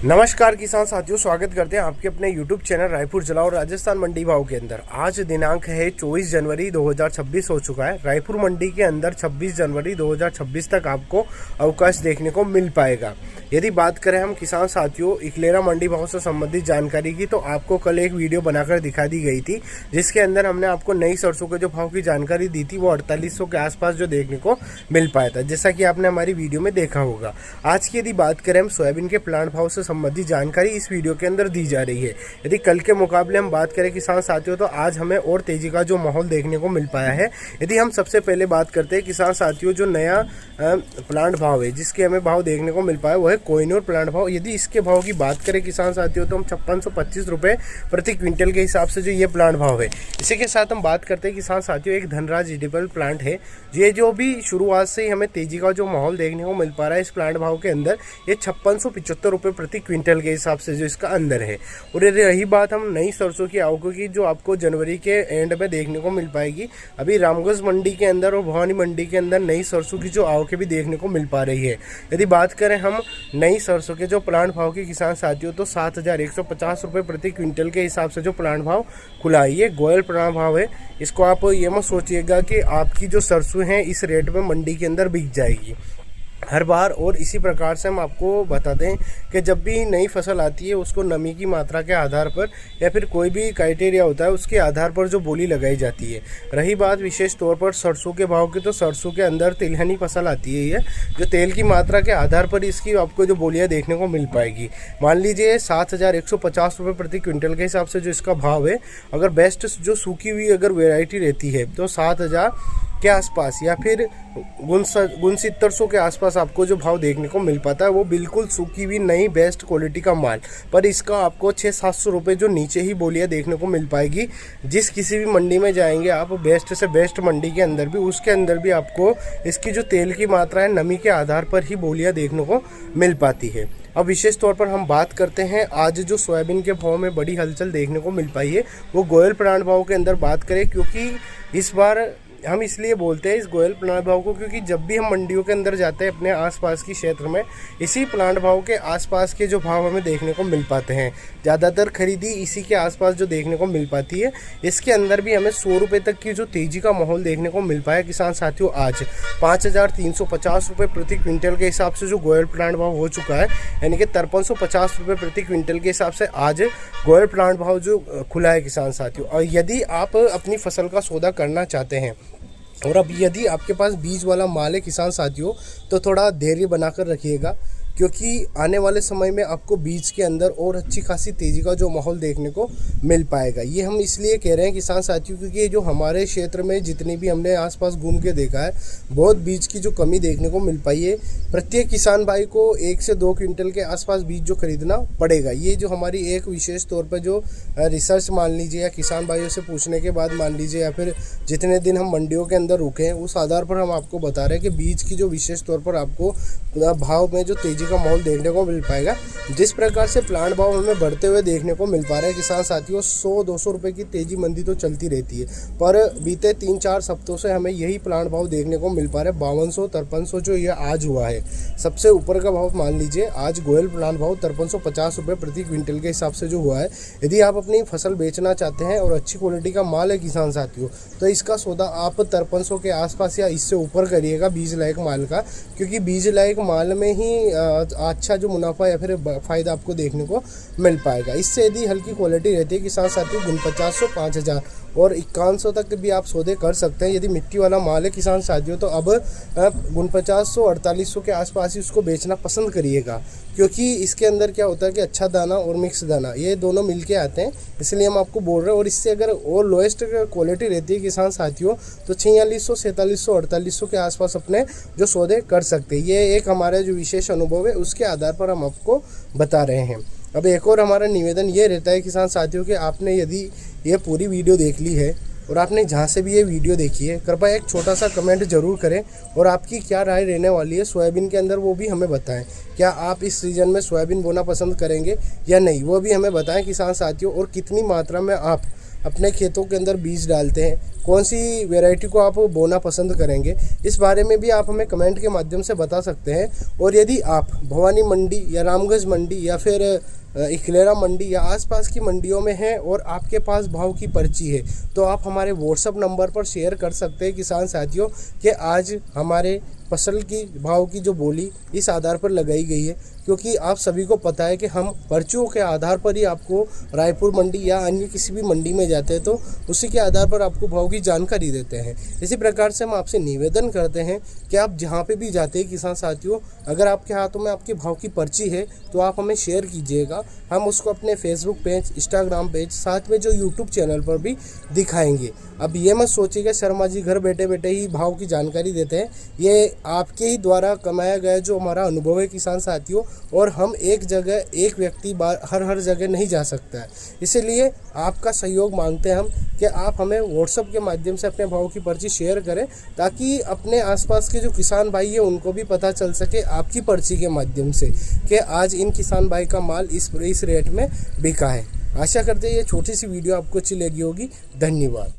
नमस्कार किसान साथियों, स्वागत करते हैं आपके अपने YouTube चैनल रायपुर जिला और राजस्थान मंडी भाव के अंदर। आज दिनांक है 24 जनवरी 2026 हो चुका है। रायपुर मंडी के अंदर 26 जनवरी 2026 तक आपको अवकाश देखने को मिल पाएगा। यदि बात करें हम किसान साथियों इकलेरा मंडी भाव से संबंधित जानकारी की, तो आपको कल एक वीडियो बनाकर दिखा दी गई थी, जिसके अंदर हमने आपको नई सरसों के जो भाव की जानकारी दी थी वो 4800 के आसपास जो देखने को मिल पाया था, जैसा कि आपने हमारी वीडियो में देखा होगा। आज की यदि बात करें हम सोयाबीन के प्लांट भाव से संबंधित जानकारी इस वीडियो के अंदर दी जा रही है। यदि कल के मुकाबले हम बात करें किसान साथियों, तो आज हमें और तेजी का जो माहौल देखने को मिल पाया है। यदि हम सबसे पहले बात करते हैं किसान साथियों, जो नया प्लांट भाव है जिसके हमें भाव देखने को मिल पाया वो है कोहिनूर प्लांट भाव। यदि इसके भाव की बात करें किसान साथियों, तो हम 5625 रुपये प्रति क्विंटल के हिसाब से जो ये प्लांट भाव है। इसी के साथ हम बात करते हैं किसान साथियों एक धनराज एडिबल प्लांट है, ये जो भी शुरुआत से ही हमें तेजी का जो माहौल देखने को मिल पा रहा है इस प्लांट भाव के अंदर, ये 5675 रुपये प्रति क्विंटल के हिसाब से जो इसका अंदर है। और यदि रही बात हम नई सरसों की आवकों की, जो आपको जनवरी के एंड में देखने को मिल पाएगी, अभी रामगंज मंडी के अंदर और भवानी मंडी के अंदर नई सरसों की जो आवकें भी देखने को मिल पा रही है। यदि बात करें हम नई सरसों के जो प्लांट भाव की किसान साथियों, तो 7150 रुपये प्रति क्विंटल के हिसाब से जो प्लांट भाव खुला है, ये गोयल प्लांट भाव है। इसको आप ये मत सोचिएगा कि आपकी जो सरसों है इस रेट में मंडी के अंदर बिक जाएगी हर बार। और इसी प्रकार से हम आपको बता दें कि जब भी नई फसल आती है उसको नमी की मात्रा के आधार पर या फिर कोई भी क्राइटेरिया होता है उसके आधार पर जो बोली लगाई जाती है। रही बात विशेष तौर पर सरसों के भाव की, तो सरसों के अंदर तिलहनी फसल आती है, ये जो तेल की मात्रा के आधार पर इसकी आपको जो बोलियाँ देखने को मिल पाएगी। मान लीजिए 7150 रुपये प्रति क्विंटल के हिसाब से जो इसका भाव है। अगर बेस्ट जो सूखी हुई अगर वेराइटी रहती है तो 7000 के आसपास या फिर 6900 के आसपास आपको जो भाव देखने को मिल पाता है, वो बिल्कुल सूखी हुई नई बेस्ट क्वालिटी का माल। पर इसका आपको 600-700 रुपये जो नीचे ही बोलियाँ देखने को मिल पाएगी। जिस किसी भी मंडी में जाएंगे आप, बेस्ट से बेस्ट मंडी के अंदर भी, उसके अंदर भी आपको इसकी जो तेल की मात्रा है नमी के आधार पर ही बोलियाँ देखने को मिल पाती है। अब विशेष तौर पर हम बात करते हैं आज जो सोयाबीन के भाव में बड़ी हलचल देखने को मिल पाई है, वो गोयल प्लांट भाव के अंदर बात करें, क्योंकि इस बार हम इसलिए बोलते हैं इस गोयल प्लांट भाव को, क्योंकि जब भी हम मंडियों के अंदर जाते हैं अपने आसपास की क्षेत्र में, इसी प्लांट भाव के आसपास के जो भाव हमें देखने को मिल पाते हैं। ज़्यादातर खरीदी इसी के आसपास जो देखने को मिल पाती है। इसके अंदर भी हमें 100 रुपये तक की जो तेज़ी का माहौल देखने को मिल पाया किसान साथियों। आज 5350 रुपये प्रति क्विंटल के हिसाब से जो गोयल प्लांट भाव हो चुका है, यानी कि 5350 रुपये प्रति क्विंटल के हिसाब से आज गोयल प्लांट भाव जो खुला है किसान साथियों। और यदि आप अपनी फसल का सौदा करना चाहते हैं और अब यदि आपके पास बीज वाला माल है किसान साथियों, तो थोड़ा धैर्य बनाकर रखिएगा, क्योंकि आने वाले समय में आपको बीज के अंदर और अच्छी खासी तेज़ी का जो माहौल देखने को मिल पाएगा। ये हम इसलिए कह रहे हैं किसान साथियों, क्योंकि जो हमारे क्षेत्र में जितनी भी हमने आसपास घूम के देखा है, बहुत बीज की जो कमी देखने को मिल पाई है। प्रत्येक किसान भाई को 1 से 2 क्विंटल के आसपास बीज जो खरीदना पड़ेगा। ये जो हमारी एक विशेष तौर पर जो रिसर्च मान लीजिए, या किसान भाइयों से पूछने के बाद मान लीजिए, या फिर जितने दिन हम मंडियों के अंदर रुके हैं उस आधार पर हम आपको बता रहे हैं कि बीज की जो विशेष तौर पर आपको भाव में जो तेज़ी का माहौल देखने को मिल पाएगा। जिस प्रकार से प्लांट भाव हमें बढ़ते हुए देखने को मिल पा रहा है किसान साथियों, 100-200 रुपये की तेज़ी मंदी तो चलती रहती है, पर बीते 3-4 हफ्तों से हमें यही प्लांट भाव देखने को मिल पा रहा है। 5200-5300 जो ये आज हुआ है, सबसे ऊपर का भाव मान लीजिए आज गोयल प्लांट भाव 5350 रुपये प्रति क्विंटल के हिसाब से जो हुआ है। यदि आप अपनी फसल बेचना चाहते हैं और अच्छी क्वालिटी का माल है किसान साथियों, तो इसका सौदा आप 5300 के आसपास या इससे ऊपर करिएगा बीज लायक माल का, क्योंकि बीज लायक माल में ही अच्छा जो मुनाफा या फिर फ़ायदा आपको देखने को मिल पाएगा। इससे यदि हल्की क्वालिटी रहती है किसान साथियों, 4900, 5000 और 5100 तक भी आप सौदे कर सकते हैं। यदि मिट्टी वाला माल है किसान साथियों, तो अब 4900, 4800 के आसपास ही उसको बेचना पसंद करिएगा, क्योंकि इसके अंदर क्या होता है कि अच्छा दाना और मिक्स दाना ये दोनों मिलके आते हैं, इसलिए हम आपको बोल रहे हैं। और इससे अगर और लोएस्ट क्वालिटी रहती है किसान साथियों, तो 4600, 4700, 4800 के आसपास अपने जो सौदे कर सकते हैं। ये एक हमारा जो विशेष अनुभव है उसके आधार पर हम आपको बता रहे हैं। अब एक और हमारा निवेदन ये रहता है किसान साथियों कि आपने यदि ये पूरी वीडियो देख ली है और आपने जहाँ से भी ये वीडियो देखी है, कृपया एक छोटा सा कमेंट जरूर करें और आपकी क्या राय रहने वाली है सोयाबीन के अंदर वो भी हमें बताएं। क्या आप इस सीज़न में सोयाबीन बोना पसंद करेंगे या नहीं, वो भी हमें बताएं किसान साथियों। और कितनी मात्रा में आप अपने खेतों के अंदर बीज डालते हैं, कौन सी वैरायटी को आप बोना पसंद करेंगे, इस बारे में भी आप हमें कमेंट के माध्यम से बता सकते हैं। और यदि आप भवानी मंडी या रामगंज मंडी या फिर इकलेरा मंडी या आसपास की मंडियों में हैं और आपके पास भाव की पर्ची है, तो आप हमारे व्हाट्सएप नंबर पर शेयर कर सकते हैं किसान साथियों कि आज हमारे फसल की भाव की जो बोली इस आधार पर लगाई गई है। क्योंकि आप सभी को पता है कि हम पर्चियों के आधार पर ही आपको रायपुर मंडी या अन्य किसी भी मंडी में जाते हैं तो उसी के आधार पर आपको भाव की जानकारी देते हैं। इसी प्रकार से हम आपसे निवेदन करते हैं कि आप जहाँ पे भी जाते हैं किसान साथियों, अगर आपके हाथों में आपकी भाव की पर्ची है तो आप हमें शेयर कीजिएगा। हम उसको अपने फेसबुक पेज, इंस्टाग्राम पेज, साथ में जो यूट्यूब चैनल पर भी दिखाएंगे। अब ये मत सोचिएगा शर्मा जी घर बैठे बैठे ही भाव की जानकारी देते हैं, ये आपके ही द्वारा कमाया गया जो हमारा अनुभव है किसान साथियों। और हम एक जगह एक व्यक्ति हर जगह नहीं जा सकता है, इसीलिए आपका सहयोग मांगते हैं हम कि आप हमें व्हाट्सएप के माध्यम से अपने भाव की पर्ची शेयर करें, ताकि अपने आसपास के जो किसान भाई हैं उनको भी पता चल सके आपकी पर्ची के माध्यम से कि आज इन किसान भाई का माल इस रेट में बिका है। आशा करते हैं ये छोटी सी वीडियो आपको अच्छी लगी होगी। धन्यवाद।